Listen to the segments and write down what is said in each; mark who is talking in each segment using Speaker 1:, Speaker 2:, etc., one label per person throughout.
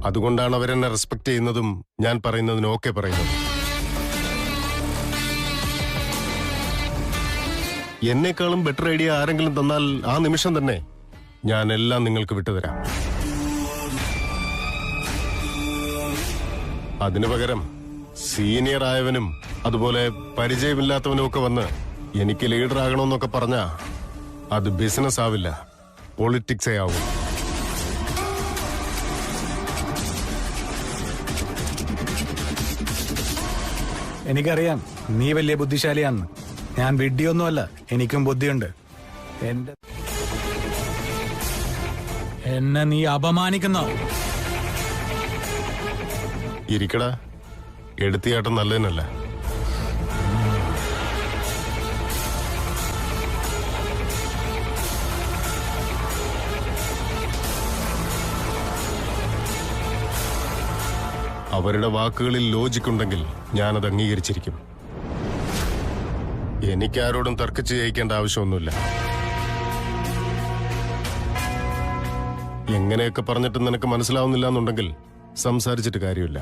Speaker 1: അതുകൊണ്ടാണ് അവരെന്നെ റെസ്പെക്ട് ചെയ്യുന്നതും ഞാൻ പറയുന്നതിന് ഓക്കെ പറയുന്നതും. എന്നെക്കാളും ബെറ്റർ ഐഡിയ ആരെങ്കിലും തന്നാൽ ആ നിമിഷം തന്നെ ഞാൻ എല്ലാം നിങ്ങൾക്ക് വിട്ടുതരാം. അതിനു പകരം സീനിയർ ആയവനും അതുപോലെ പരിചയമില്ലാത്തവനും ഒക്കെ വന്ന് എനിക്ക് ലീഡർ ആകണമെന്നൊക്കെ പറഞ്ഞാ അത് ബിസിനസ് ആവില്ല, പൊളിറ്റിക്സേ ആവും.
Speaker 2: എനിക്കറിയാം നീ വലിയ ബുദ്ധിശാലിയാണെന്ന്. ഞാൻ വിഡ്ഢിയൊന്നുമല്ല, എനിക്കും ബുദ്ധിയുണ്ട്. എന്നെ നീ അപമാനിക്കുന്നോ?
Speaker 1: ഇരിക്കടാ, എടുത്തിയാട്ടം നല്ലതിനല്ല. അവരുടെ വാക്കുകളിൽ ലോജിക്കുണ്ടെങ്കിൽ ഞാനത് അംഗീകരിച്ചിരിക്കും. എനിക്കാരോടും തർക്കിച്ച് ജയിക്കേണ്ട ആവശ്യമൊന്നുമില്ല. എങ്ങനെയൊക്കെ പറഞ്ഞിട്ട് നിനക്ക് മനസ്സിലാവുന്നില്ല എന്നുണ്ടെങ്കിൽ സംസാരിച്ചിട്ട് കാര്യമില്ല.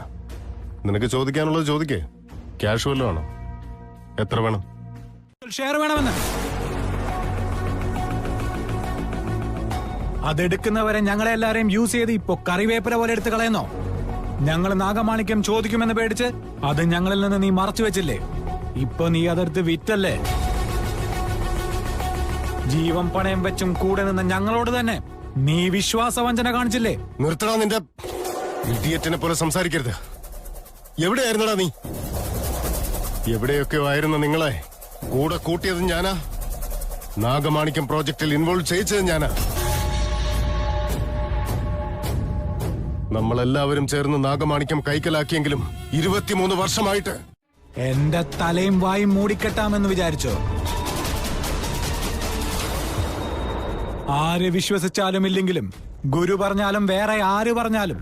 Speaker 1: നിനക്ക് ചോദിക്കാനുള്ളത് ചോദിക്കേ. ക്യാഷ് വല്ലതും ആണോ? എത്ര വേണം?
Speaker 2: ഷെയർ വേണമെന്ന്. അതെടുക്കുന്നവരെ ഞങ്ങളെല്ലാരെയും യൂസ് ചെയ്ത് ഇപ്പൊ കറിവേപ്പില പോലെ എടുത്ത് കളയുന്നോ? ഞങ്ങൾ നാഗമാണിക്യം ചോദിക്കുമെന്ന് പേടിച്ച് അത് ഞങ്ങളിൽ നിന്ന് നീ മറച്ചു വെച്ചില്ലേ? ഇപ്പൊ നീ അതെടുത്ത് വിറ്റല്ലേ? ജീവൻ പണയം വെച്ചും കൂടെ നിന്ന് ഞങ്ങളോട് തന്നെ നീ വിശ്വാസവഞ്ചന കാണിച്ചില്ലേ?
Speaker 1: നിർത്തടാ, നിന്റെ ഇഡിയറ്റിനെ പോലെ സംസാരിക്കരുത്. എവിടെയായിരുന്നടാ നീ? എവിടെയൊക്കെയോ ആയിരുന്ന നിങ്ങളെ കൂടെ കൂട്ടിയത് ഞാനാ. നാഗമാണിക്യം പ്രോജക്റ്റിൽ ഇൻവോൾവ് ചെയ്യിച്ചത് ഞാനാ. നമ്മളെല്ലാവരും ചേർന്ന് നാഗമാണിക്യം കൈക്കലാക്കിയെങ്കിലും 23 വർഷമായിട്ട്
Speaker 2: എന്റെ തലയും വായും മൂടിക്കെട്ടാമെന്ന് വിചാരിച്ചോ? ആര് വിശ്വസിച്ചാലും ഇല്ലെങ്കിലും, ഗുരു പറഞ്ഞാലും വേറെ ആര് പറഞ്ഞാലും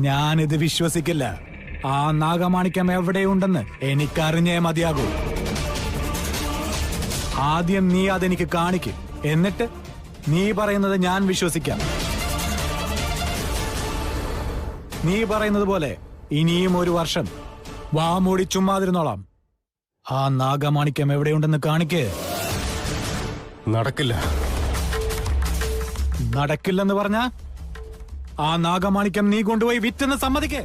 Speaker 2: ഞാനിത് വിശ്വസിക്കില്ല. ആ നാഗമാണിക്യം എവിടെയുണ്ടെന്ന് എനിക്കറിഞ്ഞേ മതിയാകൂ. ആദ്യം നീ അതെനിക്ക് കാണിക്കും, എന്നിട്ട് നീ പറയുന്നത് ഞാൻ വിശ്വസിക്കാം. നീ പറയുന്നത് പോലെ ഇനിയും 1 വർഷം വാ മൂടി ചുമ്മാതിരുന്നോളാം. ആ നാഗമാണിക്യം എവിടെയുണ്ടെന്ന് കാണിക്കേ.
Speaker 1: നടക്കില്ല.
Speaker 2: നടക്കില്ലെന്ന് പറഞ്ഞ ആ നാഗമാണിക്യം നീ കൊണ്ടുപോയി വിറ്റെന്ന് സമ്മതിക്കേ.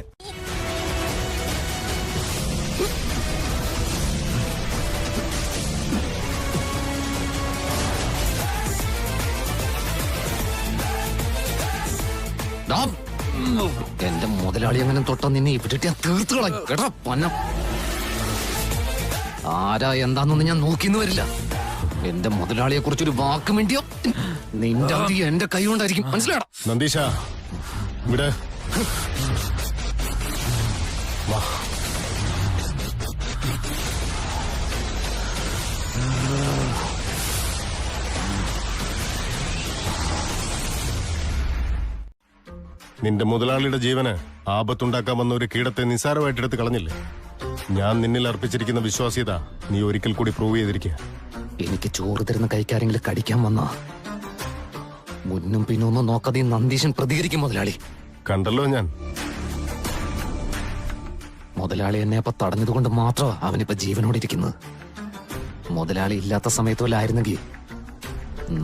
Speaker 3: എന്റെ മുതലാളി അങ്ങനെ തൊട്ടാ നിന്നെ ഇവിടെ തീർത്തു കളയും കേട്ടോ. പൊന്ന ആരാ എന്താന്നൊന്നും ഞാൻ നോക്കിന്ന് വരില്ല. എന്റെ മുതലാളിയെ കുറിച്ചൊരു വാക്ക് വേണ്ടിയോ നിന്റെ അതി എന്റെ കൈ കൊണ്ടായിരിക്കും. മനസ്സിലാടാ
Speaker 1: നന്ദീശ, ഇവിടെ വാ. നിന്റെ മുതലാളിയുടെ ജീവന് ആപത്തുണ്ടാക്കാൻ വന്ന ഒരു കീടത്തെ നിസ്സാരമായിട്ടെടുത്ത് കളഞ്ഞില്ലേ? ഞാൻ നിന്നിൽ അർപ്പിച്ചിരിക്കുന്ന വിശ്വാസ്യത നീ ഒരിക്കൽ കൂടി പ്രൂവ് ചെയ്തിരിക്കുക.
Speaker 3: എനിക്ക് ചോറ് തരുന്ന കൈക്കാരെങ്കിലും കടിക്കാൻ വന്നാ മുന്നും പിന്നൊന്നും നോക്കാതെ നന്ദീശൻ പ്രതികരിക്കും. മുതലാളി
Speaker 1: കണ്ടല്ലോ ഞാൻ.
Speaker 3: മുതലാളി എന്നെ അപ്പൊ തടഞ്ഞതുകൊണ്ട് മാത്രമാ അവനിപ്പോ ജീവനോടെ ഇരിക്കുന്നത്. മുതലാളി ഇല്ലാത്ത സമയത്ത് പോലെ ആയിരുന്നെങ്കിൽ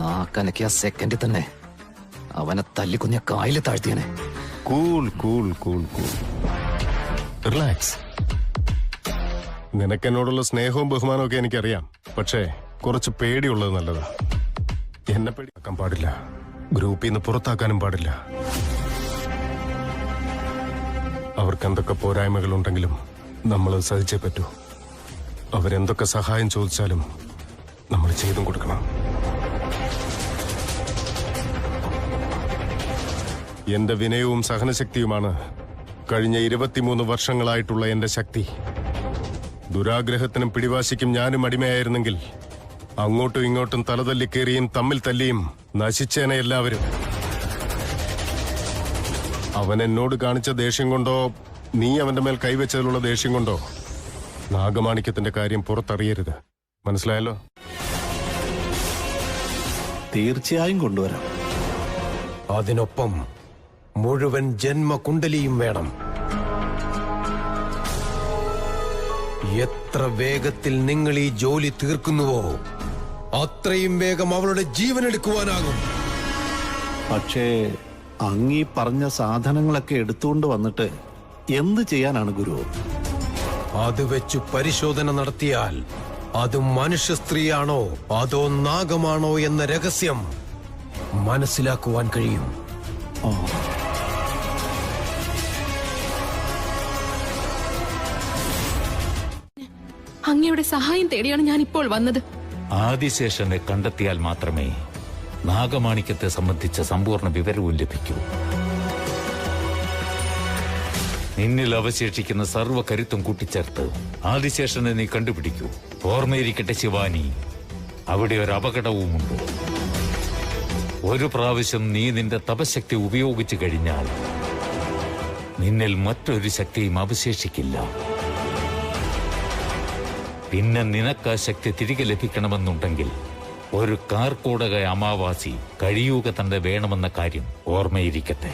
Speaker 3: നാക്കനക്കിയ സെക്കൻഡിൽ തന്നെ അവനെ തല്ലിക്കുഞ്ഞ കായല് താഴ്ത്തിയനെ.
Speaker 1: Cool cool cool cool, relax. നിനക്കെന്നോടുള്ള സ്നേഹവും ബഹുമാനവും ഒക്കെ എനിക്കറിയാം. പക്ഷേ കുറച്ച് പേടിയുള്ളത് നല്ലതാ. എന്നെ പേടിയാക്കാൻ പാടില്ല, ഗ്രൂപ്പിൽ നിന്ന് പുറത്താക്കാനും പാടില്ല. അവർക്ക് എന്തൊക്കെ പോരായ്മകളുണ്ടെങ്കിലും നമ്മൾ സഹിച്ചേ പറ്റൂ. അവരെന്തൊക്കെ സഹായം ചോദിച്ചാലും നമ്മൾ ചെയ്തും കൊടുക്കണം. എന്റെ വിനയവും സഹനശക്തിയുമാണ് കഴിഞ്ഞ 23 വർഷങ്ങളായിട്ടുള്ള എന്റെ ശക്തി. ദുരാഗ്രഹത്തിനും പിടിവാശിക്കും ഞാനും അടിമയായിരുന്നെങ്കിൽ അങ്ങോട്ടും ഇങ്ങോട്ടും തലതല്ലിക്കേറിയും തമ്മിൽ തല്ലിയും നശിച്ചേനെ എല്ലാവരും. അവൻ എന്നോട് കാണിച്ച ദേഷ്യം കൊണ്ടോ നീ അവന്റെ മേൽ കൈവച്ചതിലുള്ള ദേഷ്യം കൊണ്ടോ നാഗമാണിക്യത്തിന്റെ കാര്യം പുറത്തറിയരുത്. മനസ്സിലായല്ലോ?
Speaker 4: തീർച്ചയായും കൊണ്ടുവരാം.
Speaker 1: അതിനൊപ്പം
Speaker 4: മുഴുവൻ ജന്മകുണ്ടലിയും വേണം. എത്ര വേഗത്തിൽ നിങ്ങൾ ഈ ജോലി തീർക്കുന്നുവോ അത്രയും വേഗം അവളുടെ ജീവൻ എടുക്കുവാനാകും.
Speaker 5: പക്ഷേ അങ്ങീ പറഞ്ഞ സാധനങ്ങളൊക്കെ എടുത്തുകൊണ്ട് വന്നിട്ട് എന്ത് ചെയ്യാനാണ് ഗുരു?
Speaker 4: അത് വെച്ചു പരിശോധന നടത്തിയാൽ അത് മനുഷ്യ സ്ത്രീയാണോ അതോ നാഗമാണോ എന്ന രഹസ്യം മനസ്സിലാക്കുവാൻ കഴിയും.
Speaker 6: അങ്ങയുടെ സഹായം തേടിയാണ് ഞാൻ ഇപ്പോൾ വന്നത്.
Speaker 7: ആദിശേഷനെ കണ്ടെത്തിയാൽ മാത്രമേ നാഗമാണിക്യത്തെ സംബന്ധിച്ച സമ്പൂർണ്ണ വിവരവും ലഭിക്കൂ. നിന്നിൽ അവശേഷിക്കുന്ന സർവ്വ കരുത്തും കൂട്ടിച്ചേർത്ത് ആദിശേഷനെ നീ കണ്ടുപിടിക്കൂ. ഓർമ്മയിരിക്കട്ടെ ശിവാനി, അവിടെ ഒരു അപകടവുമുണ്ട്. ഒരു പ്രാവശ്യം നീ നിന്റെ തപശക്തി ഉപയോഗിച്ചു കഴിഞ്ഞാൽ നിന്നിൽ മറ്റൊരു ശക്തിയും അവശേഷിക്കില്ല. പിന്നെ നിനക്ക് ആ ശക്തി തിരികെ ലഭിക്കണമെന്നുണ്ടെങ്കിൽ ഒരു കാർക്കോടക അമാവാസി കഴിയുക തന്നെ വേണമെന്ന കാര്യം ഓർമ്മയിരിക്കട്ടെ.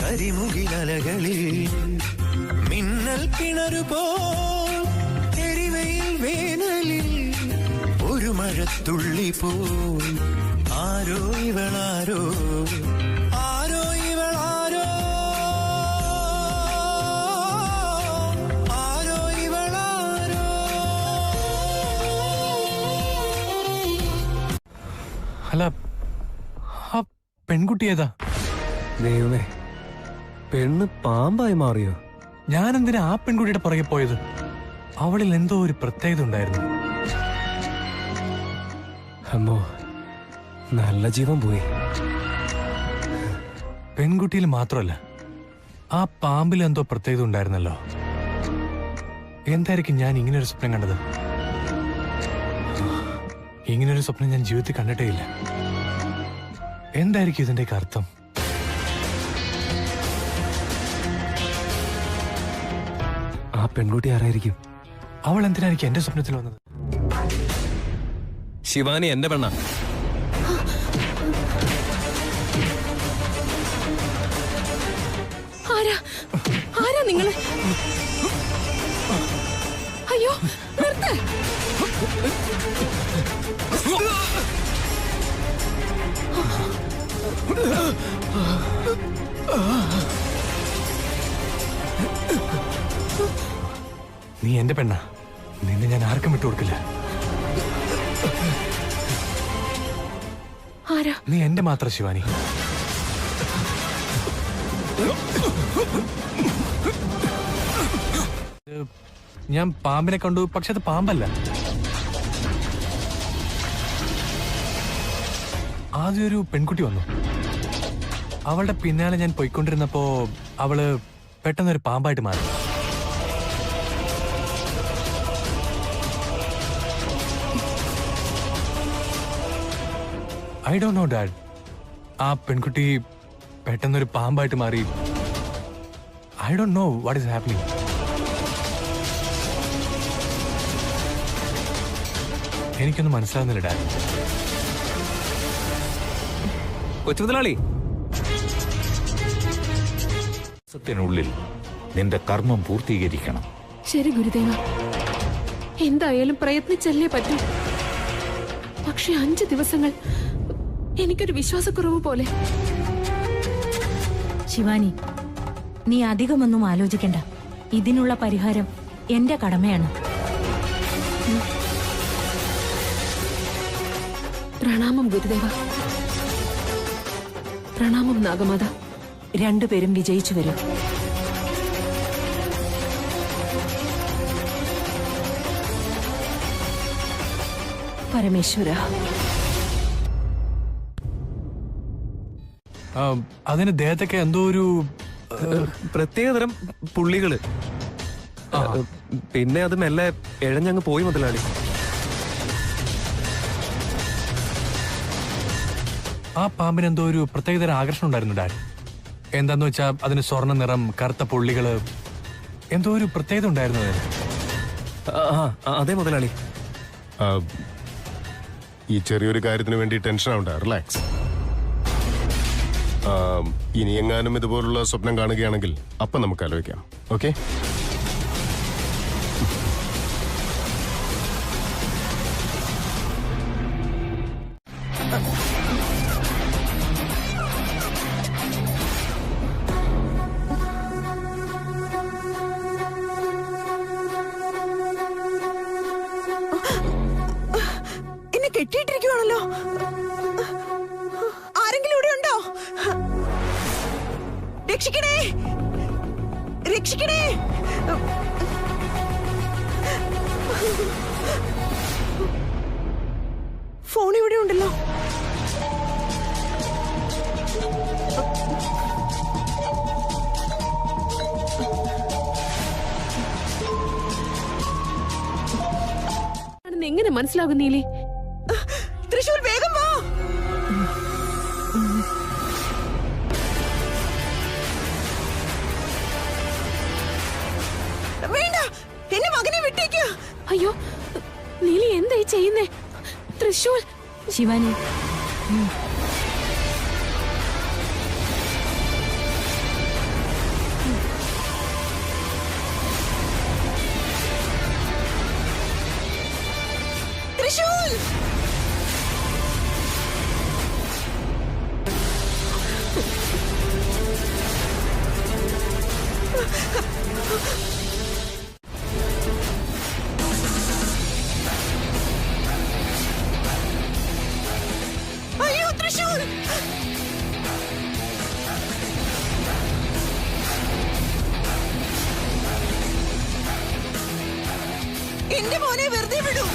Speaker 8: കരിമുകിലകളിൽ മിന്നൽ കിണറുപോൽ എരിവയിൽ വേനലിൽ ഒരു മഴത്തുള്ളി പോൽ ആരോ ഇവളാരോ ആരോ ഇവളാരോ ആരോ ഇവളാരോ.
Speaker 9: അല്ല, ആ പെൺകുട്ടി ഏതാ?
Speaker 10: ദൈവമേ, പെണ്ണ് പാമ്പായി മാറിയോ?
Speaker 9: ഞാൻ എന്തിനാ ആ പെൺകുട്ടിയുടെ പുറകെ പോയത്? അവളിൽ എന്തോ ഒരു പ്രത്യേകത ഉണ്ടായിരുന്നു.
Speaker 10: അമ്മോ, നല്ല ജീവൻ പോയി.
Speaker 9: പെൺകുട്ടിയിൽ മാത്രമല്ല, ആ പാമ്പിൽ എന്തോ പ്രത്യേകത ഉണ്ടായിരുന്നല്ലോ. എന്തായിരിക്കും ഞാൻ ഇങ്ങനൊരു സ്വപ്നം കണ്ടത്? ഇങ്ങനൊരു സ്വപ്നം ഞാൻ ജീവിതത്തിൽ കണ്ടിട്ടേ ഇല്ല. എന്തായിരിക്കും ഇതിന്റെയൊക്കെ അർത്ഥം?
Speaker 10: ആ പെൺകുട്ടി ആരായിരിക്കും?
Speaker 9: അവൾ എന്തിനായിരിക്കും എന്റെ സ്വപ്നത്തിൽ വന്നത്?
Speaker 10: ശിവാനി എന്റെ പെണ്ണ.
Speaker 6: ആരാ നിങ്ങള്? അയ്യോ, നിർത്ത്!
Speaker 9: നീ എന്റെ പെണ്ണ, നിന്നെ ഞാൻ ആർക്കും വിട്ടുകൊടുക്കില്ല. നീ എന്റെ മാത്രം ശിവാനി. ഞാൻ പാമ്പിനെ കണ്ടു, പക്ഷെ അത് പാമ്പല്ല. ആദ്യം ഒരു പെൺകുട്ടി വന്നു. അവളുടെ പിന്നാലെ ഞാൻ പോയിക്കൊണ്ടിരുന്നപ്പോ അവള് പെട്ടെന്നൊരു പാമ്പായിട്ട് മാറി. ഐ ഡോണ്ട് നോ ഡാഡ്, ആ പെൺകുട്ടി പെട്ടെന്നൊരു പാമ്പായിട്ട് മാറി. I don't know what is happening. എനിക്കൊന്നും മനസ്സിലാവുന്നില്ല ഡാഡ്.
Speaker 10: കൊച്ചുമുതലാളി,
Speaker 7: ത്തിനുള്ളിൽ നിന്റെ കർമ്മം പൂർത്തീകരിക്കണം.
Speaker 6: ശരി ഗുരുദേവ, എന്തായാലും പ്രയത്നിച്ചല്ലേ പറ്റൂ. പക്ഷെ 5 ദിവസങ്ങൾ എനിക്കൊരു വിശ്വാസക്കുറവ് പോലെ.
Speaker 11: ശിവാനി, നീ അധികമൊന്നും ആലോചിക്കണ്ട. ഇതിനുള്ള പരിഹാരം എന്റെ കടമയാണ്.
Speaker 6: പ്രണാമം ഗുരുദേവ. പ്രണാമം നാഗമാത.
Speaker 11: രണ്ടുപേരും വിജയിച്ചു വരും. പരമേശ്വര,
Speaker 9: അതിന് ദേഹത്തൊക്കെ എന്തോ ഒരു
Speaker 10: പ്രത്യേകതരം പുള്ളികള്. പിന്നെ അത് മെല്ലെ ഇഴഞ്ഞങ്ങ് പോയി മുതലാളി.
Speaker 9: ആ പാമ്പിന് എന്തോ ഒരു പ്രത്യേകതരം ആകർഷണം ഉണ്ടായിരുന്നു ഡാഡ്. എന്താന്ന് വെച്ചാ അതിന് സ്വർണ്ണ നിറം, കറുത്ത പുള്ളികള്, എന്തോ ഒരു പ്രത്യേകത ഉണ്ടായിരുന്നു അതിന്.
Speaker 10: അതെ മുതലാളി.
Speaker 1: ഈ ചെറിയൊരു കാര്യത്തിന് വേണ്ടി ടെൻഷൻ ആവണ്ട, റിലാക്സ്. ഇനി എങ്ങാനും ഇതുപോലുള്ള സ്വപ്നം കാണുകയാണെങ്കിൽ അപ്പം നമുക്ക് ആലോചിക്കാം. ഓക്കെ?
Speaker 12: എന്നെ കെട്ടിയിട്ടിരിക്കുവാണല്ലോ. ആരെങ്കിലും ഇവിടെ ഉണ്ടോ? രക്ഷിക്കണേ, രക്ഷിക്കണേ. ഫോൺ ഇവിടെ ഉണ്ടല്ലോ.
Speaker 6: എങ്ങനെ മനസ്സിലാകും നീലി?
Speaker 12: തൃശൂർ, വേഗം വാ. വേണ്ട, എന്നെ മകനെ വിട്ടേക്ക്.
Speaker 6: അയ്യോ നീലി, എന്തായി ചെയ്യുന്നേ? തൃശൂർ.
Speaker 11: ശിവാനി,
Speaker 12: തൃശൂർ. അയ്യോ തൃശൂർ. എന്റെ മോനെ വെറുതെ വിടൂ.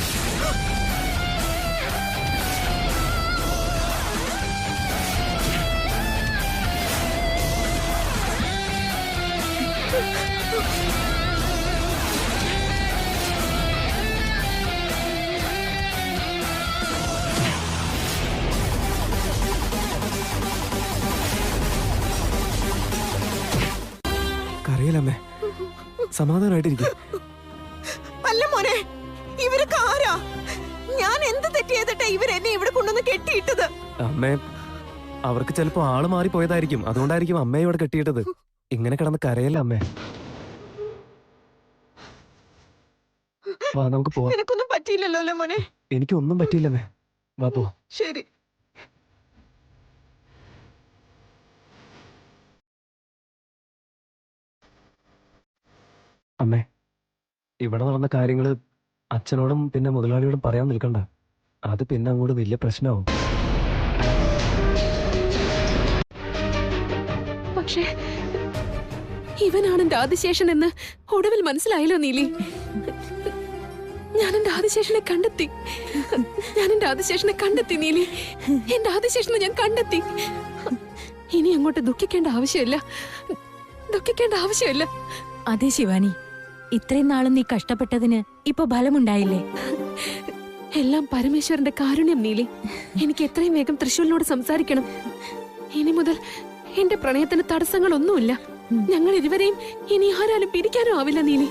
Speaker 10: കരയിലമ്മേ, സമാധാനമായിട്ടിരിക്കും.
Speaker 12: അല്ല മോനെ, ഇവരൊക്കെ ആരാ? ഞാൻ എന്ത് തെറ്റ് ചെയ്തിട്ട് ഇവരെന്നെ ഇവിടെ കൊണ്ടുവന്ന് കെട്ടിയിട്ടത്?
Speaker 10: അമ്മേ, അവർക്ക് ചിലപ്പോ ആള് മാറിപ്പോയതായിരിക്കും. അതുകൊണ്ടായിരിക്കും അമ്മയെ ഇവിടെ കെട്ടിയിട്ടത്. ഇങ്ങനെ കിടന്ന് കരയല്ല അമ്മേ. വാ, നമുക്ക് പോവാം.
Speaker 12: നിനക്കൊന്നും പറ്റിയില്ലല്ലോ അല്ലേ മോനെ?
Speaker 10: എനിക്കൊന്നും പറ്റിയില്ലമ്മേ. വാ പോ.
Speaker 12: ശരി.
Speaker 10: അമ്മേ, ഇവിടെ നടന്ന കാര്യങ്ങള് അച്ഛനോടും പിന്നെ മുതലാളിയോടും പറയാൻ നിൽക്കണ്ട. അത് പിന്നെ അങ്ങോട്ട് വലിയ പ്രശ്നമാവും.
Speaker 6: പക്ഷേ ഇവനാണ് എന്റെ ആദിശേഷൻ എന്ന് ഒടുവിൽ മനസ്സിലായല്ലോ നീലി. ഞാൻ എന്റെ ആദിശേഷനെ കണ്ടെത്തി. നീലി. എന്റെ ആദിശേഷനെ ഞാൻ കണ്ടെത്തി. ഇനി അങ്ങോട്ട് ദുഃഖിക്കേണ്ട ആവശ്യമില്ല.
Speaker 11: അതെ ശിവാനി, ഇത്രയും നാളും നീ കഷ്ടപ്പെട്ടതിന് ഇപ്പൊ ഫലമുണ്ടായില്ലേ?
Speaker 6: എല്ലാം പരമേശ്വരന്റെ കാരുണ്യം നീലി. എനിക്ക് എത്രയും വേഗം തൃശ്ശൂരിനോട് സംസാരിക്കണം. ഇനി മുതൽ എന്റെ പ്രണയത്തിന് തടസ്സങ്ങളൊന്നുമില്ല. ഞങ്ങൾ ഇരുവരെയും ഇനി ആരാലും പിരിക്കാനും ആവില്ല നീലി.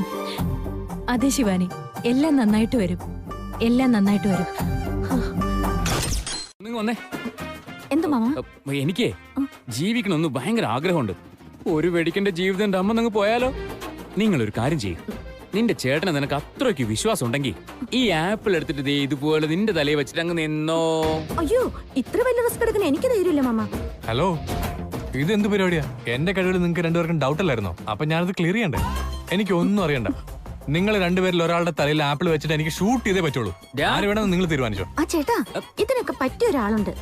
Speaker 11: അതെ ശിവാനി, എല്ലാം നന്നായിട്ട് വരും.
Speaker 13: വന്നേ.
Speaker 11: എന്തു മാമ?
Speaker 13: എനിക്കേ ജീവിക്കണമെന്ന് ഭയങ്കര ആഗ്രഹമുണ്ട്. ഒരു വെടിക്കന്റെ ജീവിതം എന്റെ അമ്മ നിങ്ങൾ പോയാലോ? നിങ്ങളൊരു കാര്യം ചെയ്യും. നിന്റെ ചേട്ടനെ നിനക്ക് അത്രയ്ക്ക് വിശ്വാസം ഉണ്ടെങ്കിൽ ഈ ആപ്പിൾ എടുത്തിട്ട് ദേ ഇതുപോലെ നിന്റെ തലയിൽ വെച്ചിട്ട് അങ്ങ് നിന്നോ.
Speaker 11: അയ്യോ, ഇത്ര വലിയ റിസ്ക് എടുക്കാൻ എനിക്ക് ധൈര്യമില്ല മാമ.
Speaker 9: ഹലോ, ഇത് എന്ത് പരിപാടിയാ? എന്റെ കഴിവിൽ നിങ്ങൾക്ക് രണ്ടുപേർക്കും ഡൗട്ട് അല്ലായിരുന്നോ? അപ്പൊ ഞാനത് ക്ലിയർ ചെയ്യണ്ടേ? എനിക്കൊന്നും അറിയണ്ട. നിങ്ങൾ രണ്ടുപേരിൽ ഒരാളുടെ തലയിൽ ആപ്പിൾ വെച്ചിട്ട് എനിക്ക് ഷൂട്ട് ചെയ്തേ പറ്റുള്ളൂ. ആര് വേണമെന്ന് നിങ്ങൾ തീരുമാനിച്ചോ.
Speaker 11: ആ ചേട്ടാ, ഇതിനൊക്കെ പറ്റിയ ഒരാളുണ്ട്.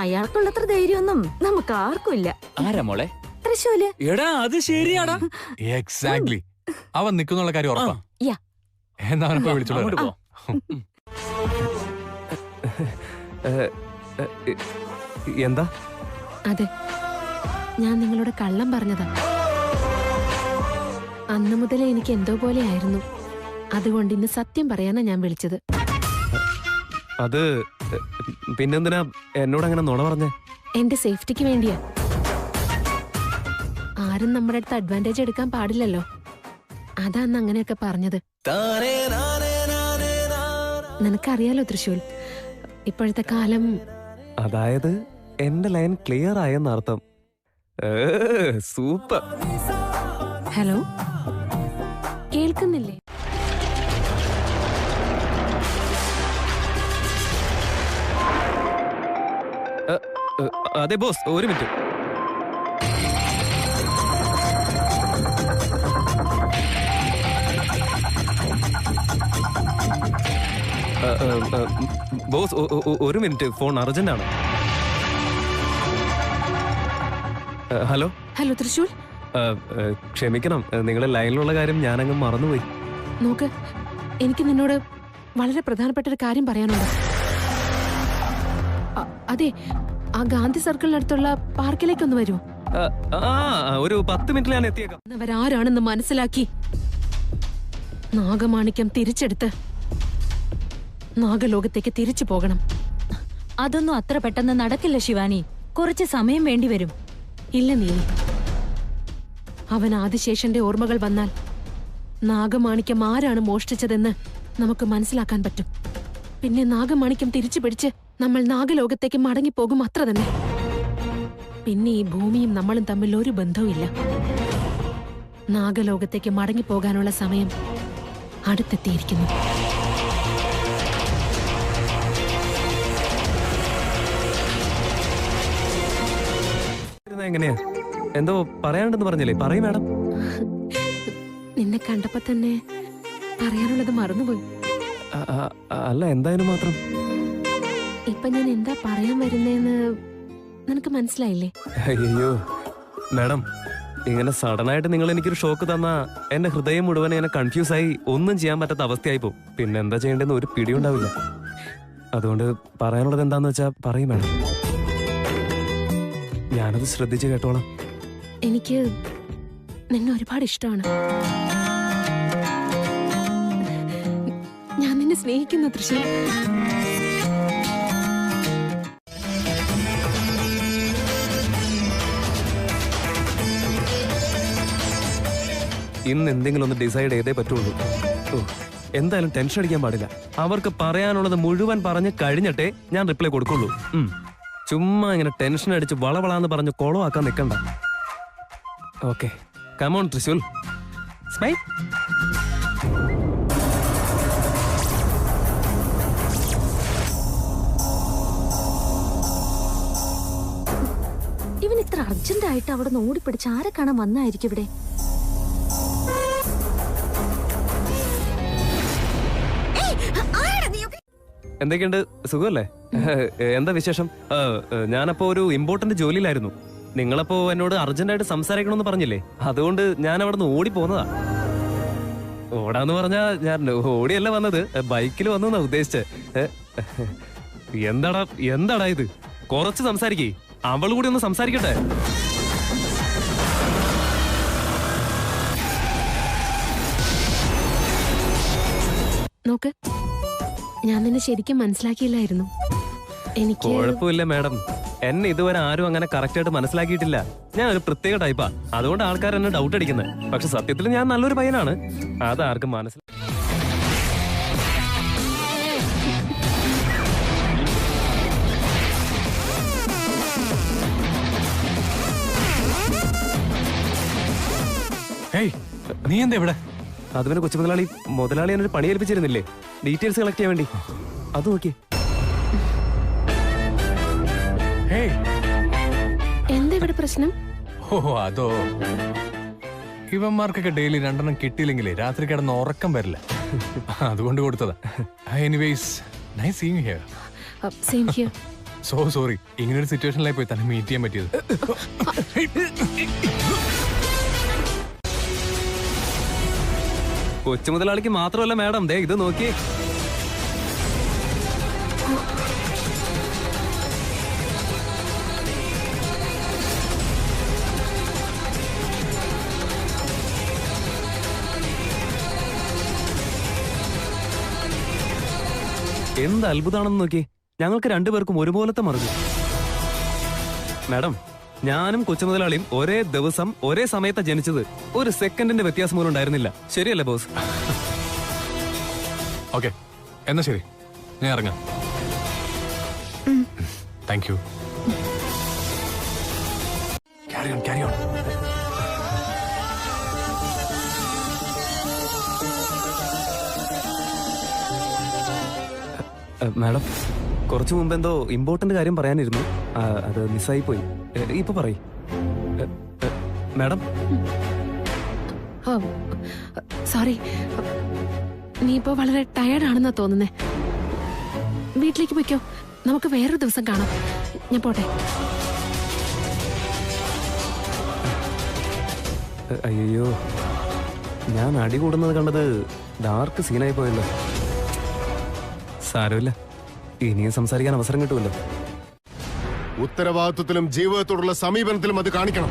Speaker 11: അയാൾക്കുള്ളത്ര ധൈര്യമൊന്നും നമുക്ക് ആർക്കും ഇല്ല.
Speaker 13: ആരാ മോളെ?
Speaker 11: തൃശ്ശൂര്.
Speaker 13: എടാ, അത് ശരിയാടാ.
Speaker 9: എക്സാക്ട്ലി. അവൻ നിൽക്കുന്നുള്ള കാര്യം ഉറപ്പാ. എന്നാ അവനെ വിളിച്ചോളൂ.
Speaker 10: എന്താ?
Speaker 6: അതെ, ഞാൻ നിങ്ങളോട് കള്ളം പറഞ്ഞതാ. അന്നു മുതലേ എനിക്ക് എന്തോ പോലെ ആയിരുന്നു. അതുകൊണ്ട് ഇന്ന് സത്യം പറയാനാ ഞാൻ വിളിച്ചത്.
Speaker 10: അത് പിന്നെന്തിനാ എന്നോട് അങ്ങനെ നുണ പറഞ്ഞേ?
Speaker 6: എന്റെ സേഫ്റ്റിക്ക് വേണ്ടിയാ. ആരും നമ്മുടെ അടുത്ത് അഡ്വാൻറ്റേജ് എടുക്കാൻ പാടില്ലല്ലോ, അതാന്ന് അങ്ങനെയൊക്കെ പറഞ്ഞത്. നിനക്കറിയാലോ തൃശൂൽ, ഇപ്പോഴത്തെ കാലം.
Speaker 10: അതായത് എന്റെ ലൈൻ ക്ലിയർ ആയെന്നർത്ഥം. സൂപ്പർ.
Speaker 6: ഹലോ, കേൾക്കുന്നില്ലേ?
Speaker 10: അതെ ബോസ്, ഒരു മിനിറ്റ്. ബോസ് ഒരു മിനിറ്റ്, ഫോൺ അർജന്റ് ആണ്. ഹലോ.
Speaker 6: ഹലോ തൃശൂൽ.
Speaker 10: ക്ഷമിക്കണം, നിങ്ങളുടെ ലൈനിലുള്ള കാര്യം ഞാനങ്ങ് മറന്നുപോയി.
Speaker 6: നോക്ക്, എനിക്ക് നിന്നോട് വളരെ പ്രധാനപ്പെട്ട ഒരു കാര്യം പറയാനുണ്ട്. അതെ, ആ ഗാന്ധി സർക്കിളിനടുത്തുള്ള പാർക്കിലേക്കൊന്ന് വരുമോ?
Speaker 10: ഒരു 10 മിനിറ്റിൽ ഞാൻ എത്തിയേക്കാം.
Speaker 6: അവരാരാണെന്ന് മനസ്സിലാക്കി നാഗമാണിക്യം തിരിച്ചെടുത്ത് നാഗലോകത്തേക്ക് തിരിച്ചു പോകണം.
Speaker 11: അതൊന്നും അത്ര പെട്ടെന്ന് നടക്കില്ല ശിവാനി, കുറച്ച് സമയം വേണ്ടിവരും.
Speaker 6: ഇല്ല നീലി, അവൻ ആദിശേഷന്റെ ഓർമ്മകൾ വന്നാൽ നാഗമാണിക്യം ആരാണ് മോഷ്ടിച്ചതെന്ന് നമുക്ക് മനസ്സിലാക്കാൻ പറ്റും. പിന്നെ നാഗമാണിക്യം തിരിച്ചു പിടിച്ച് നമ്മൾ നാഗലോകത്തേക്ക് മടങ്ങിപ്പോകും, അത്ര തന്നെ. പിന്നെ ഈ ഭൂമിയും നമ്മളും തമ്മിൽ ഒരു ബന്ധവുമില്ല. നാഗലോകത്തേക്ക് മടങ്ങിപ്പോകാനുള്ള സമയം അടുത്തെത്തിയിരിക്കുന്നു.
Speaker 10: എങ്ങനെയാ? എന്തോ പറയാനുണ്ടെന്ന് പറഞ്ഞില്ലേ? പറയൂ മാഡം.
Speaker 6: നിന്നെ കണ്ടപ്പോ തന്നെ പറയാനുള്ളത് മറന്നുപോയി.
Speaker 10: അല്ല, എന്തായാലും മാത്രം.
Speaker 6: ഇപ്പൊ ഞാൻ എന്താ പറയാൻ വരുന്നേന്ന് നിനക്ക് മനസ്സിലായില്ലേ?
Speaker 10: അയ്യോ മാഡം, ഇങ്ങനെ സഡനായിട്ട് നിങ്ങൾ എനിക്കൊരു ഷോക്ക് തന്നാ എന്റെ ഹൃദയം മുഴുവൻ ഇങ്ങനെ കൺഫ്യൂസ് ആയി ഒന്നും ചെയ്യാൻ പറ്റാത്ത അവസ്ഥയായി പോകും. പിന്നെ എന്താ ചെയ്യേണ്ടെന്ന് ഒരു പിടിയുണ്ടാവില്ല. അതുകൊണ്ട് പറയാനുള്ളത് എന്താന്ന് വെച്ചാ പറയും മാഡം, ഞാനത് ശ്രദ്ധിച്ച് കേട്ടോളാം.
Speaker 6: എനിക്ക് നിന്നെ ഒരുപാട് ഇഷ്ടമാണ്. ഞാൻ നിന്നെ സ്നേഹിക്കുന്നു തൃശ്ശൂർ.
Speaker 10: ഇന്ന് എന്തെങ്കിലും ഒന്ന് ഡിസൈഡ് ചെയ്തേ പറ്റുള്ളൂ. എന്തായാലും ടെൻഷൻ അടിക്കാൻ പാടില്ല. അവർക്ക് പറയാനുള്ളത് മുഴുവൻ പറഞ്ഞ് കഴിഞ്ഞിട്ടേ ഞാൻ റിപ്ലൈ കൊടുക്കുള്ളൂ. ചുമ്മാ ഇങ്ങനെ ടെൻഷൻ അടിച്ച് വളവളാന്ന് പറഞ്ഞ് കൊളമാക്കാൻ നിൽക്കണ്ട. Okay, come on Thrissur, smile.
Speaker 11: ഇവൻ ഇത്ര അർജന്റായിട്ട് അവിടെ നിന്ന് ഓടിപ്പിടിച്ച് ആരെ കാണാൻ വന്നായിരിക്കും ഇവിടെ?
Speaker 10: എന്തൊക്കെയുണ്ട്, സുഖമല്ലേ? എന്താ വിശേഷം? ഞാനപ്പോ ഒരു ഇമ്പോർട്ടന്റ് ജോലിയിലായിരുന്നു. നിങ്ങളപ്പോ എന്നോട് അർജന്റായിട്ട് സംസാരിക്കണമെന്ന് പറഞ്ഞില്ലേ, അതുകൊണ്ട് ഞാൻ അവിടെ നിന്ന് ഓടി പോന്നതാ. ഓടാന്ന് പറഞ്ഞാ ഞാൻ ഓടിയല്ല വന്നത്, ബൈക്കിൽ വന്നു ഉദ്ദേശിച്ചത്. എന്താടാ ഇത്? കുറച്ച് സംസാരിക്കേ, അവൾ കൂടി ഒന്ന് സംസാരിക്കട്ടെ.
Speaker 6: നോക്ക്, ഞാൻ നിന്നെ ശരിക്കും മനസ്സിലാക്കിയില്ലായിരുന്നു. എനിക്ക്
Speaker 10: കുഴപ്പമില്ല മാഡം, എന്നെ ഇതുവരെ ആരും അങ്ങനെ കറക്റ്റ് ആയിട്ട് മനസ്സിലാക്കിയിട്ടില്ല. ഞാൻ ഒരു പ്രത്യേക ടൈപ്പാ, അതുകൊണ്ട് ആൾക്കാർ എന്നെ ഡൗട്ട് അടിക്കുന്നത്. പക്ഷെ സത്യത്തിൽ ഞാൻ നല്ലൊരു പയ്യനാണ്, അത് ആർക്കും മനസ്സിലാക്കി.
Speaker 9: നീ എന്താ ഇവിടെ?
Speaker 10: അത് പിന്നെ കൊച്ചു മുതലാളി എന്നൊരു പണി ഏൽപ്പിച്ചിരുന്നില്ലേ, ഡീറ്റെയിൽസ് കളക്ട് ചെയ്യാൻ വേണ്ടി. അത് നോക്കി.
Speaker 6: എന്താ ഇവിടെ പ്രശ്നം?
Speaker 9: ഓ അതോ, ഇവന്മാർക്കൊക്കെ ഡെയിലി 2 എണ്ണം കിട്ടിയില്ലെങ്കിലേ രാത്രി കിടന്ന് ഉറക്കം വരില്ല, അതുകൊണ്ട് കൊടുത്തതാ. Anyways, nice seeing here.
Speaker 6: Same here.
Speaker 9: So sorry, ഇങ്ങനൊരു സിറ്റുവേഷനിലായി പോയി തന്നെ മീറ്റ് ചെയ്യാൻ പറ്റിയത്.
Speaker 10: കൊച്ചു മുതലാളിക്ക് മാത്രമല്ല മാഡം, ദേ ഇത് നോക്കിയേ. എന്ത് അത്ഭുതാണെന്ന് നോക്കി. ഞങ്ങൾക്ക് രണ്ടുപേർക്കും ഒരുപോലത്തെ മറിഞ്ഞു. മാഡം, ഞാനും കൊച്ചുമുതലാളിയും ഒരേ ദിവസം ഒരേ സമയത്താ ജനിച്ചത്. ഒരു സെക്കൻഡിന്റെ വ്യത്യാസം പോലും ഉണ്ടായിരുന്നില്ല. ശരിയല്ലേ ബോസ്?
Speaker 9: ഓക്കെ, എന്നാ ശരി, ഞാൻ ഇറങ്ങാം. Thank you. Carry on, carry on.
Speaker 10: Madam, കുറച്ചു മുമ്പ് എന്തോ ഇമ്പോർട്ടന്റ് കാര്യം പറയാനിരുന്നു. അത് മിസ്സായി പോയി. ഇപ്പൊ പറയും മാഡം.
Speaker 6: സോറി, നീ ഇപ്പോ വളരെ ടയർഡാണെന്നാ തോന്നുന്നേ. വീട്ടിലേക്ക് പോയിക്കോ, നമുക്ക് വേറൊരു ദിവസം കാണാം. ഞാൻ പോട്ടെ.
Speaker 10: അയ്യോ, ഞാൻ അടി കൂടുന്നത് കണ്ടത് ഡാർക്ക് സീനായി പോയല്ലോ. സാരമില്ല, ഇനിയും സംസാരിക്കാൻ അവസരം കിട്ടുമല്ലോ.
Speaker 1: ഉത്തരവാദിത്വത്തിലും ജീവിതത്തോടുള്ള സമീപനത്തിലും അത് കാണിക്കണം.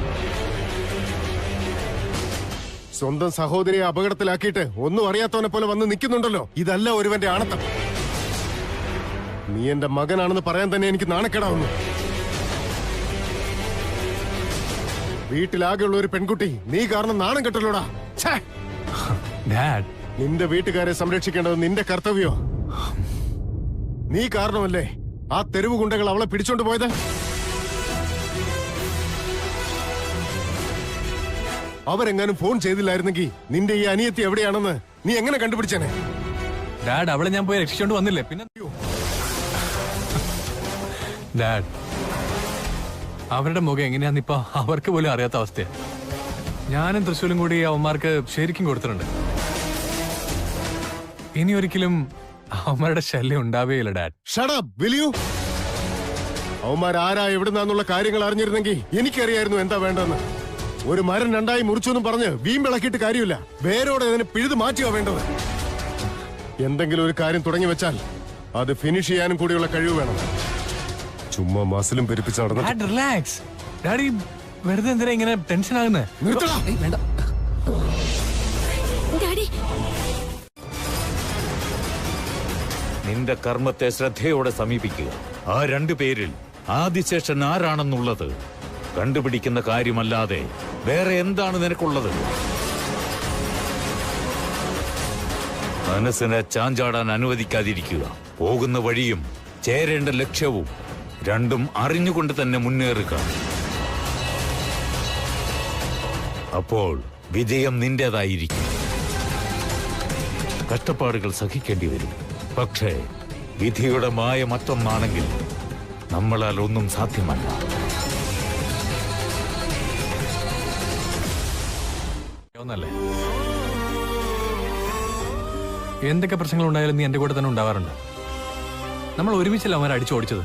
Speaker 1: സ്വന്തം സഹോദരിയെ അപകടത്തിലാക്കിയിട്ട് ഒന്നും അറിയാത്തവനെ പോലെ വന്ന് നിൽക്കുന്നുണ്ടല്ലോ, ഇതല്ല ഒരുവന്റെ ആണത്തം. നീ എന്റെ മകനാണെന്ന് പറയാൻ തന്നെ എനിക്ക് നാണക്കേടാവുന്നു. വീട്ടിലാകെയുള്ള ഒരു പെൺകുട്ടി നീ കാരണം നാണം കെട്ടല്ലോടാ. നിന്റെ വീട്ടുകാരെ സംരക്ഷിക്കേണ്ടത് നിന്റെ കർത്തവ്യോ? നീ കാരണമല്ലേ ആ തെരുവ് ഗുണ്ടകൾ അവളെ പിടിച്ചോണ്ട് പോയത്? അവരെങ്ങാനും ഫോൺ ചെയ്തില്ലായിരുന്നെങ്കിൽ നിന്റെ ഈ അനിയത്തി എവിടെയാണെന്ന് നീ എങ്ങനെ കണ്ടുപിടിച്ചേനെ?
Speaker 9: ഡാഡ്, അവളെ ഞാൻ പോയി രക്ഷിച്ചോണ്ട് വന്നില്ലേ? പിന്നെ ഡാഡ്, അവരുടെ മുഖം എങ്ങനെയാന്നിപ്പോ അവർക്ക് പോലും അറിയാത്ത അവസ്ഥയാ. ഞാനും തൃശ്ശൂലും കൂടി അവന്മാർക്ക് ശരിക്കും കൊടുത്തിട്ടുണ്ട്. ഇനി ഒരിക്കലും അവന്മാരുടെ ശല്യം ഉണ്ടാവുകയില്ല dad.
Speaker 1: Shut up, will you? അവന്മാരാരാ എവിടുന്നാന്നുള്ള കാര്യങ്ങൾ അറിഞ്ഞിരുന്നെങ്കിൽ എനിക്കറിയായിരുന്നു എന്താ വേണ്ടെന്ന്. ഒരു മരം രണ്ടായി മുറിച്ചൊന്നും പറഞ്ഞ് വീമ്പിളക്കിയിട്ട് കാര്യമില്ല. വേരോടെ അതിനെ പിഴുത് മാറ്റുക വേണ്ടത്. എന്തെങ്കിലും ഒരു കാര്യം തുടങ്ങി വെച്ചാൽ അത് ഫിനിഷ് ചെയ്യാനും കൂടിയുള്ള കഴിവ് വേണം. ചുമ്മാ മസിലും പെരുപ്പിച്ച് നടന്നു.
Speaker 9: റിലാക്സ് ഡാഡി, വെറുതെ എന്തിനാ ഇങ്ങനെ ടെൻഷൻ ആകുന്നേ?
Speaker 7: നിന്റെ കർമ്മത്തെ ശ്രദ്ധയോടെ സമീപിക്കുക. ആ രണ്ടുപേരിൽ ആദിശേഷൻ ആരാണെന്നുള്ളത് കണ്ടുപിടിക്കുന്ന കാര്യമല്ലാതെ വേറെ എന്താണ് നിനക്കുള്ളത്? മനസ്സിനെ ചാഞ്ചാടാൻ അനുവദിക്കാതിരിക്കുക. പോകുന്ന വഴിയും ചേരേണ്ട ലക്ഷ്യവും രണ്ടും അറിഞ്ഞുകൊണ്ട് തന്നെ മുന്നേറുക. അപ്പോൾ വിജയം നിന്റേതായിരിക്കും. കഷ്ടപ്പാടുകൾ സഹിക്കേണ്ടി വരും. പക്ഷേ വിധിയുടെ മായ മറ്റൊന്നാണെങ്കിൽ നമ്മളാൽ ഒന്നും സാധ്യമല്ല.
Speaker 9: ഒന്നല്ലേ, എന്തൊക്കെ പ്രശ്നങ്ങൾ ഉണ്ടായാലും നീ എന്റെ കൂടെ തന്നെ ഉണ്ടാവാറുണ്ട്. നമ്മൾ ഒരുമിച്ചല്ല അവന്മാരെ അടിച്ചോടിച്ചത്.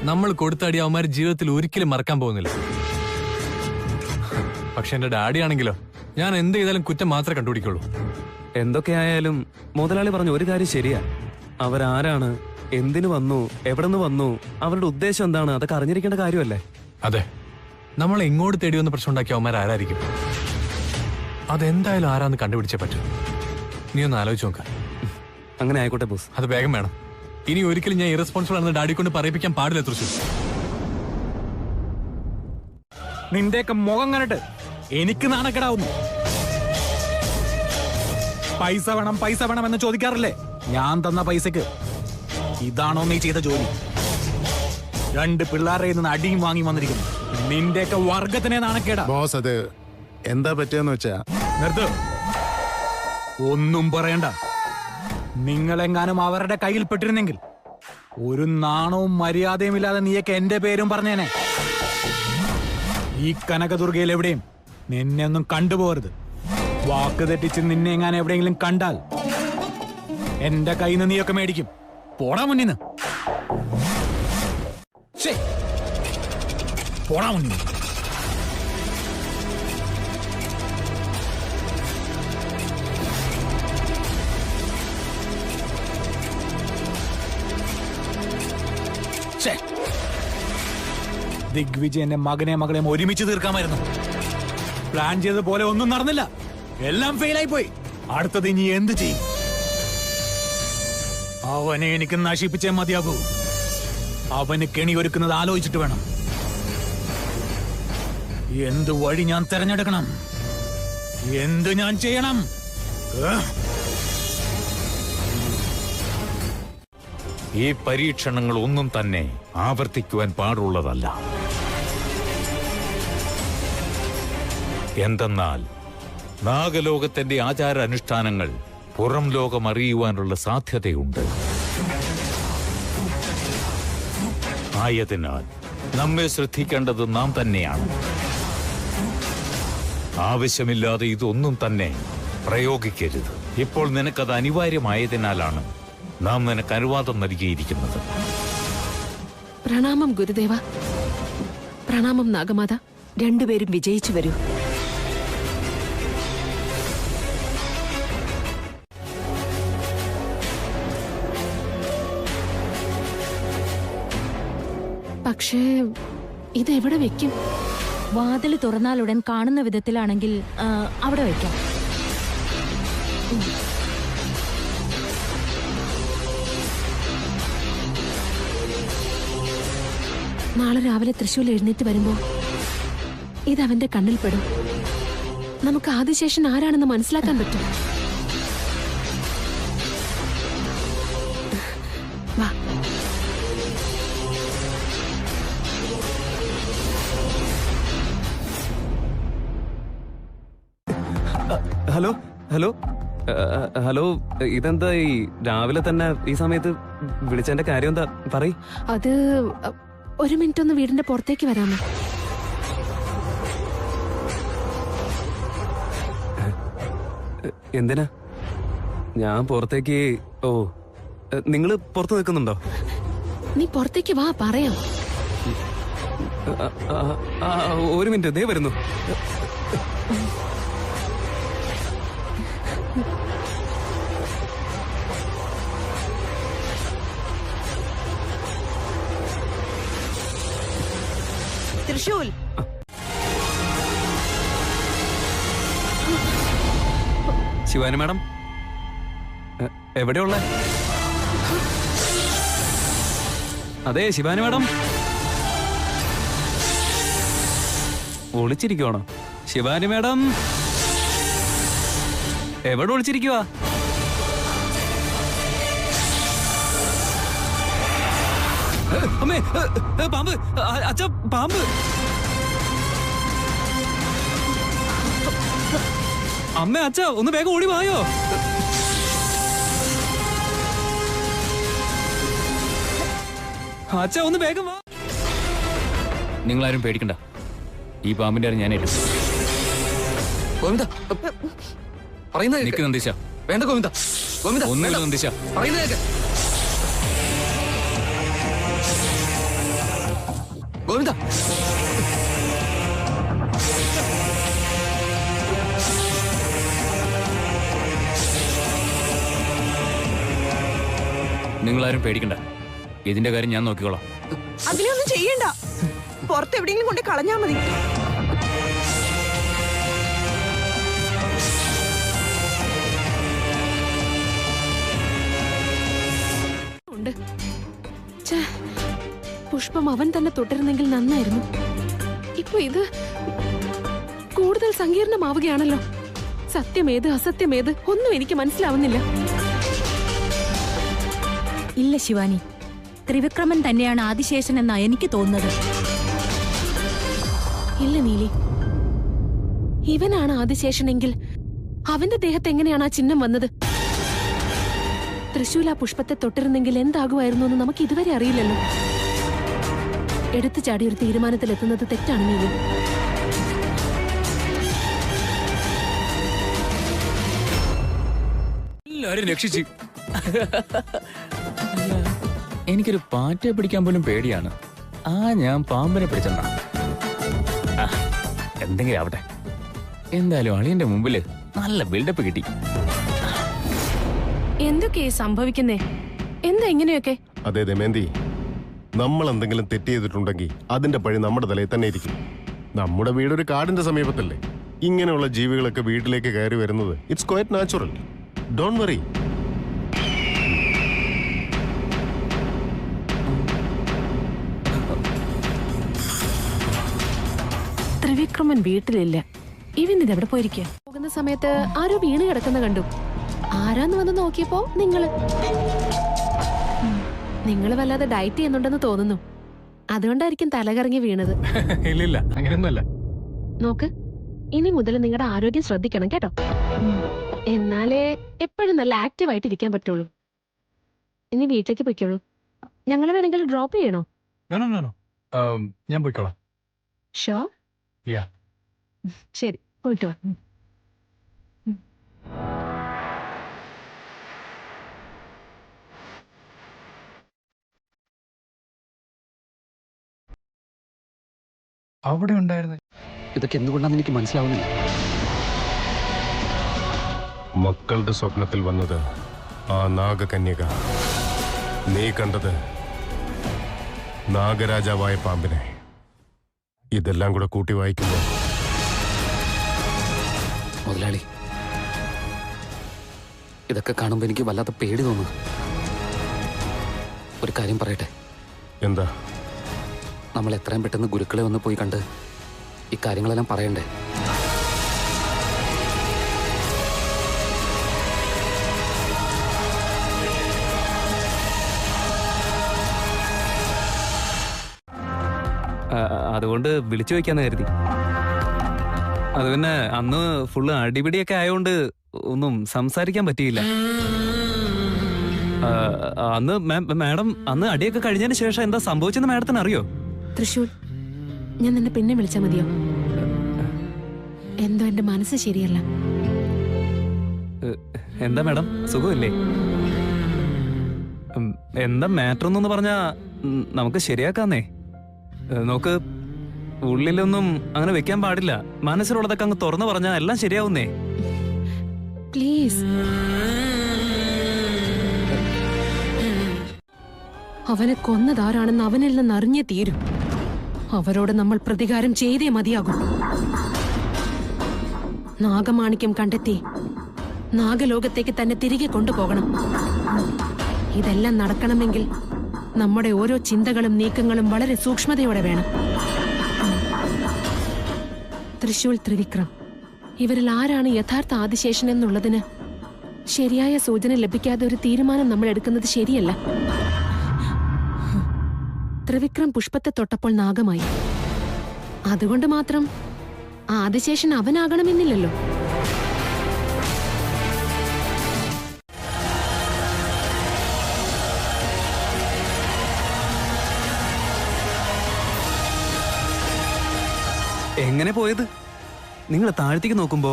Speaker 9: നമ്മൾ കൊടുത്തടി അവന്മാർ ജീവിതത്തിൽ ഒരിക്കലും മറക്കാൻ പോകുന്നില്ല. പക്ഷെ എന്റെ ഡാഡി ആണെങ്കിലോ, ഞാൻ എന്ത് ചെയ്താലും കുറ്റം മാത്രമേ കണ്ടുപിടിക്കുള്ളൂ.
Speaker 10: എന്തൊക്കെയായാലും മുതലാളി പറഞ്ഞ ഒരു കാര്യം ശരിയാ. അവരാരാണ്, എന്തിനു വന്നു, എവിടെ നിന്ന് വന്നു, അവരുടെ ഉദ്ദേശം എന്താണ്, അതൊക്കെ അറിഞ്ഞിരിക്കേണ്ട കാര്യമല്ലേ?
Speaker 9: അതെ, നമ്മൾ എങ്ങോട്ട് തേടി വന്ന പ്രശ്നം ഉണ്ടാക്കിയ അവന്മാർ ആരായിരിക്കും? അതെന്തായാലും ആരാന്ന് കണ്ടുപിടിച്ചേ പറ്റൂ. നീ ഒന്ന് ആലോചിച്ച് നോക്ക.
Speaker 10: അങ്ങനെ ആയിക്കോട്ടെ ബോസ്.
Speaker 9: അത് വേഗം വേണം. ഇനി ഒരിക്കലും ഞാൻ ഇറസ്പോൺസിബിൾ ആണെന്ന് ഡാഡി കൊണ്ട് പറയിപ്പിക്കാൻ പാടില്ല തൃശ്ശൂർ.
Speaker 2: നിന്റെയൊക്കെ മുഖം കണ്ടിട്ട് എനിക്ക് നാണക്കേടാവുന്നു. പൈസ വേണം പൈസ വേണം എന്ന് ചോദിക്കാറില്ലേ? ഞാൻ തന്ന പൈസക്ക് ഇതാണോ നീ ചെയ്ത ജോലി? രണ്ട് പിള്ളേരുടെ നിന്ന് അടിയും വാങ്ങി വന്നിരിക്കുന്നു. നിന്റെയൊക്കെ വർഗത്തിനെ നാണക്കേടാ.
Speaker 5: ബോസ്, അത് എന്താ പറ്റിയെന്ന് വെച്ചാ
Speaker 2: നിർത്ത്. ഒന്നും പറയണ്ട. നിങ്ങളെങ്ങാനും അവരുടെ കയ്യിൽ പെട്ടിരുന്നെങ്കിൽ ഒരു നാണവും മര്യാദയും ഇല്ലാതെ നീയൊക്കെ എന്റെ പേരും പറഞ്ഞേനെ. ഈ കനകദുർഗയിൽ എവിടെയും നിന്നെ ഒന്നും കണ്ടുപോകരുത്. വാക്ക് തെറ്റിച്ച് നിന്നെ എങ്ങാനും എവിടെയെങ്കിലും കണ്ടാൽ എന്റെ കയ്യിൽ നിന്ന് നീയൊക്കെ മേടിക്കും. പോടാ മുന്നിന്ന്. പോടാ മുന്നിന്ന്. ദിഗ്വിജയന്റെ മകനെ മകളെയും ഒരുമിച്ച് തീർക്കാമായിരുന്നു. പ്ലാൻ ചെയ്ത പോലെ ഒന്നും നടന്നില്ല. എല്ലാം ഫെയിലായി പോയി. അടുത്തത് ഇനി എന്ത് ചെയ്യും? അവനെ എനിക്ക് നശിപ്പിച്ചേ മതിയാകൂ. അവന് കെണി ഒരുക്കുന്നത് ആലോചിച്ചിട്ട് വേണം. എന്ത് വഴി ഞാൻ തെരഞ്ഞെടുക്കണം, എന്ത് ഞാൻ ചെയ്യണം?
Speaker 7: ഈ പരീക്ഷണങ്ങൾ ഒന്നും തന്നെ ആവർത്തിക്കുവാൻ പാടുള്ളതല്ല. എന്തെന്നാൽ നാഗലോകത്തിന്റെ ആചാരാനുഷ്ഠാനങ്ങൾ പുറം ലോകം അറിയുവാനുള്ള സാധ്യതയുണ്ട്. ആയതിനാൽ നമ്മെ ശ്രദ്ധിക്കേണ്ടത് നാം തന്നെയാണ്. ആവശ്യമില്ലാതെ ഇതൊന്നും തന്നെ പ്രയോഗിക്കരുത്. ഇപ്പോൾ നിനക്കത് അനിവാര്യമായതിനാലാണ് നാം നിനക്ക് അനുവാദം നൽകിയിരിക്കുന്നത്.
Speaker 6: പ്രണാമം ഗുരുദേവ. പ്രണാമം നാഗമാത.
Speaker 12: രണ്ടുപേരും വിജയിച്ചു വരൂ.
Speaker 6: പക്ഷേ ഇതെവിടെ വെക്കും?
Speaker 11: വാതിൽ തുറന്നാലുടൻ കാണുന്ന വിധത്തിലാണെങ്കിൽ അവിടെ വയ്ക്കാം.
Speaker 6: നാളെ രാവിലെ തൃശ്ശൂർ എഴുന്നേറ്റ് വരുമ്പോ ഇതവന്റെ കണ്ണിൽ പെടും. നമുക്ക് ആദിശേഷൻ ആരാണെന്ന് മനസ്സിലാക്കാൻ പറ്റും. വാ.
Speaker 10: ഹലോ ഹലോ ഹലോ, ഇതെന്താ ഈ രാവിലെ തന്നെ ഈ സമയത്ത് വിളിച്ചതിന്റെ കാര്യം എന്താ പറയ്.
Speaker 6: അത് ഒരു മിനിറ്റ് ഒന്ന് വീടിന്റെ പുറത്തേക്ക് വരാമോ?
Speaker 10: എന്തിനാ? ഞാൻ പുറത്തേക്ക്? ഓ, നിങ്ങള് പുറത്ത് നിൽക്കുന്നുണ്ടോ?
Speaker 6: നീ പുറത്തേക്ക് വാ, പറയാം.
Speaker 10: ഒരു മിനിറ്റ്, ദേ വരുന്നു.
Speaker 12: തൃശൂൽ,
Speaker 10: ശിവാനി മാഡം എവിടെയുള്ള? അതെ ശിവാനി മാഡം ഒളിച്ചിരിക്കുവാണോ? ശിവാനി മാഡം എവിടെ ഒളിച്ചിരിക്കുവാ? അമ്മേ, പാമ്പ്! അച്ഛ, പാമ്പ്! അമ്മ, അച്ഛ, ഒന്ന് വേഗം ഓടി വായോ. അച്ഛ, ഒന്ന് വേഗം വാ.
Speaker 13: നിങ്ങളാരും പേടിക്കണ്ട, ഈ പാമ്പിന്റെ ഞാൻ എടുക്കും. നിക്ക് നന്ദിശ.
Speaker 3: വേണ്ട ഗോവിന്ദ, ഗോവിന്ദ
Speaker 13: ഒന്നുമില്ല നന്ദിശ.
Speaker 3: ഗോവിന്ദ,
Speaker 13: നിങ്ങളാരും പേടിക്കണ്ട, ഇതിന്റെ കാര്യം ഞാൻ നോക്കിക്കോളാം.
Speaker 12: അതിനൊന്നും ചെയ്യണ്ട, പുറത്ത് എവിടെയെങ്കിലും കൊണ്ട് കളഞ്ഞാ മതി.
Speaker 6: പുഷ്പം അവൻ തന്നെ തൊട്ടിരുന്നെങ്കിൽ നന്നായിരുന്നു. ഇപ്പൊ ഇത് കൂടുതൽ സങ്കീർണമാവുകയാണല്ലോ. സത്യമേത് അസത്യമേത് ഒന്നും എനിക്ക് മനസ്സിലാവുന്നില്ല.
Speaker 11: ഇല്ല ശിവാനി, ത്രിവിക്രമൻ തന്നെയാണ് ആദിശേഷൻ എന്നാ എനിക്ക് തോന്നുന്നത്.
Speaker 6: ഇല്ല നീലി, ഇവനാണ് ആദിശേഷനെങ്കിൽ അവന്റെ ദേഹത്ത് എങ്ങനെയാണ് ആ ചിഹ്നം വന്നത്? തൃശൂല പുഷ്പത്തെ തൊട്ടിരുന്നെങ്കിൽ എന്താകുമായിരുന്നു എന്ന് നമുക്ക് ഇതുവരെ അറിയില്ലല്ലോ. എടുത്തു ചാടി ഒരു തീരുമാനത്തിലെത്തുന്നത് തെറ്റാണ് നീലി.
Speaker 13: എല്ലാരും രക്ഷിച്ച്. എനിക്കൊരു പാറ്റയെ പിടിക്കാൻ പോലും പേടിയാണ്. ഞാൻ പാമ്പിനെ പിടിച്ചെന്നാ. എന്തെങ്കിലും ആവട്ടെ, എന്തായാലും അളിയന്റെ മുമ്പില് നല്ല ബിൽഡപ്പ് കിട്ടി.
Speaker 6: എന്തൊക്കെയാ സംഭവിക്കുന്നേ? എന്താ ഇങ്ങനെയൊക്കെ?
Speaker 1: അതെ ദമയന്തി, നമ്മൾ എന്തെങ്കിലും തെറ്റ് ചെയ്തിട്ടുണ്ടെങ്കിൽ അതിന്റെ പഴി നമ്മുടെ തലയിൽ തന്നെ ഇരിക്കും. നമ്മുടെ വീടൊരു കാടിന്റെ സമീപത്തല്ലേ. ഇങ്ങനെയുള്ള ജീവികളൊക്കെ വീട്ടിലേക്ക് കയറി വരുന്നത് it's quite natural. Don't worry.
Speaker 6: Trivikraman വീട്ടിലില്ല. ഇവൻ ഇതെവിടെ പോയിരിക്കുക? പോകുന്ന സമയത്ത് ആരോ വീണ് കിടക്കുന്ന കണ്ടു. ആരാന്ന് വന്ന് നോക്കിയപ്പോ നിങ്ങള് വല്ലാതെ ഡയറ്റ് ചെയ്യുന്നുണ്ടെന്ന് തോന്നുന്നു. അതുകൊണ്ടായിരിക്കും തലകറങ്ങി വീണത്.
Speaker 9: ഇല്ലില്ല, അങ്ങനെയൊന്നുമല്ല.
Speaker 6: നോക്ക്, ഇനി മുതൽ നിങ്ങളുടെ ആരോഗ്യം ശ്രദ്ധിക്കണം കേട്ടോ. എന്നാലേ എപ്പോഴും നല്ല ആക്റ്റീവ് ആയിട്ട് ഇരിക്കാൻ പറ്റുള്ളൂ. ഇനി വീട്ടിലേക്ക് പൊയ്ക്കോളൂ. ഞങ്ങൾ വേണമെങ്കിൽ ഡ്രോപ്പ് ചെയ്യണോ?
Speaker 9: ഞാൻ പോയിക്കോളാം.
Speaker 6: ഷോ? ശരി, പോയിട്ട് വാ.
Speaker 9: അവിടെ ഉണ്ടായിരുന്നു.
Speaker 3: ഇതൊക്കെ എന്തുകൊണ്ടാണെന്ന് എനിക്ക് മനസ്സിലാവുന്നില്ല.
Speaker 1: മക്കളുടെ സ്വപ്നത്തിൽ വന്നത് ആ നാഗകന്യക. നീ കണ്ടത് നാഗരാജാവായ പാമ്പിനെ. ഇതെല്ലാം കൂടെ കൂട്ടി വായിക്കുമ്പോ
Speaker 3: മുതലാളി, ഇതൊക്കെ കാണുമ്പോ എനിക്ക് വല്ലാത്ത പേടി തോന്നുന്നു. ഒരു കാര്യം പറയട്ടെ?
Speaker 1: എന്താ?
Speaker 3: നമ്മൾ എത്രയും പെട്ടെന്ന് ഗുരുക്കളെ ഒന്ന് പോയി കണ്ട് ഈ കാര്യങ്ങളെല്ലാം പറയണ്ടേ?
Speaker 10: അതുകൊണ്ട് വിളിച്ചു വയ്ക്കാന്ന് കരുതി. അത് പിന്നെ അന്ന് ഫുള്ള് അടിപിടിയൊക്കെ ആയതുകൊണ്ട് ഒന്നും സംസാരിക്കാൻ പറ്റിയില്ല. അന്ന് മാഡം അന്ന് അടിയൊക്കെ കഴിഞ്ഞതിന് ശേഷം എന്താ സംഭവിച്ചെന്ന് മാഡത്തിന് അറിയോ?
Speaker 6: തൃശൂർ, ഞാൻ നിന്നെ പിന്നെ വിളിച്ചാ മതിയോ? എന്തോ എന്റെ മനസ്സ് ശരിയല്ല.
Speaker 10: എന്താ മാഡം, സുഖമില്ലേ? എന്താ മാറ്റർ എന്നൊന്ന് പറഞ്ഞാ നമുക്ക് ശരിയാക്കാന്നേ. നോക്ക്, ഉള്ളിലൊന്നും അങ്ങനെ വെക്കാൻ പാടില്ല. മനസ്സിലുള്ളതൊക്കെ അങ്ങ് തുറന്നു പറഞ്ഞാ എല്ലാം ശരിയാവുന്നേ.
Speaker 6: പ്ലീസ്. അവനെ കൊന്നതാരാണെന്ന് അവനിൽ നിന്ന് അറിഞ്ഞേ തീരും. അവരോട് നമ്മൾ പ്രതികാരം ചെയ്തേ മതിയാകും. നാഗമാണിക്യം കണ്ടെത്തി നാഗലോകത്തേക്ക് തന്നെ തിരികെ കൊണ്ടുപോകണം. ഇതെല്ലാം നടക്കണമെങ്കിൽ നമ്മുടെ ഓരോ ചിന്തകളും നീക്കങ്ങളും വളരെ സൂക്ഷ്മതയോടെ വേണം. തൃശൂൽ, ത്രിവിക്രം, ഇവരിൽ ആരാണ് യഥാർത്ഥ ആദിശേഷൻ എന്നുള്ളതിന് ശരിയായ സൂചന ലഭിക്കാതെ ഒരു തീരുമാനം നമ്മൾ എടുക്കുന്നത് ശരിയല്ല. ത്രിവിക്രം പുഷ്പത്തെ തൊട്ടപ്പോൾ നാഗമായി. അതുകൊണ്ട് മാത്രം ആദിശേഷൻ അവനാകണമെന്നില്ലല്ലോ.
Speaker 10: എങ്ങനെ പോയത്? നിങ്ങൾ താഴ്ത്തേക്ക് നോക്കുമ്പോ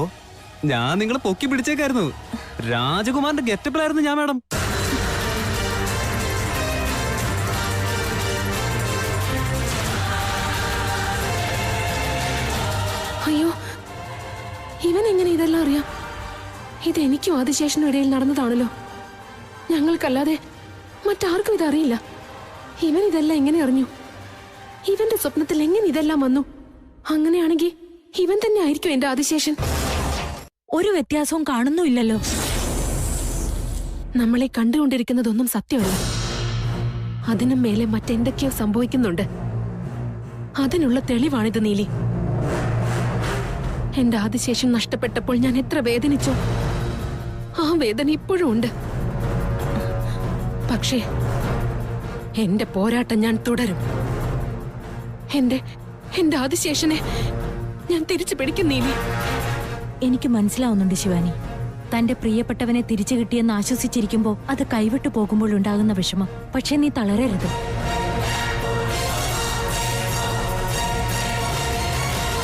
Speaker 10: ഞാൻ നിങ്ങളെ പൊക്കി പിടിച്ചേക്കായിരുന്നു. രാജകുമാരന്റെ ഗെറ്റപ്പിലായിരുന്നു ഞാൻ മാഡം.
Speaker 6: അയ്യോ, ഇവൻ എങ്ങനെ ഇതെല്ലാം അറിയാം? ഇതെനിക്കും ആദിശേഷനും ഇടയിൽ നടന്നതാണല്ലോ. ഞങ്ങൾക്കല്ലാതെ മറ്റാർക്കും ഇതറിയില്ല. ഇവൻ ഇതെല്ലാം എങ്ങനെ അറിഞ്ഞു? ഇവന്റെ സ്വപ്നത്തിൽ എങ്ങനെ ഇതെല്ലാം വന്നു? അങ്ങനെയാണെങ്കിൽ ഇവൻ തന്നെ ആയിരിക്കും എന്റെ ആദിശേഷൻ.
Speaker 11: ഒരു വ്യത്യാസവും കാണുന്നുമില്ലല്ലോ.
Speaker 6: നമ്മളെ കണ്ടുകൊണ്ടിരിക്കുന്നതൊന്നും സത്യമല്ല. അതിനും മേലെ മറ്റെന്തൊക്കെയോ സംഭവിക്കുന്നുണ്ട്. അതിനുള്ള തെളിവാണിത് നീലി. എന്റെ ആദിശേഷൻ നഷ്ടപ്പെട്ടപ്പോൾ ഞാൻ എത്ര വേദനിച്ചോ, ആ വേദന ഇപ്പോഴും ഉണ്ട്. പക്ഷേ എന്റെ പോരാട്ടം ഞാൻ തുടരും. എന്റെ ആദിശേഷനെ ഞാൻ തിരിച്ചു പിടിക്കും നീലി.
Speaker 11: എനിക്ക് മനസ്സിലാവുന്നുണ്ട് ശിവാനി. തന്റെ പ്രിയപ്പെട്ടവനെ തിരിച്ചു കിട്ടിയെന്ന് ആശ്വസിച്ചിരിക്കുമ്പോ അത് കൈവിട്ടു പോകുമ്പോൾ ഉണ്ടാകുന്ന വിഷമം. പക്ഷെ നീ തളരരുത്.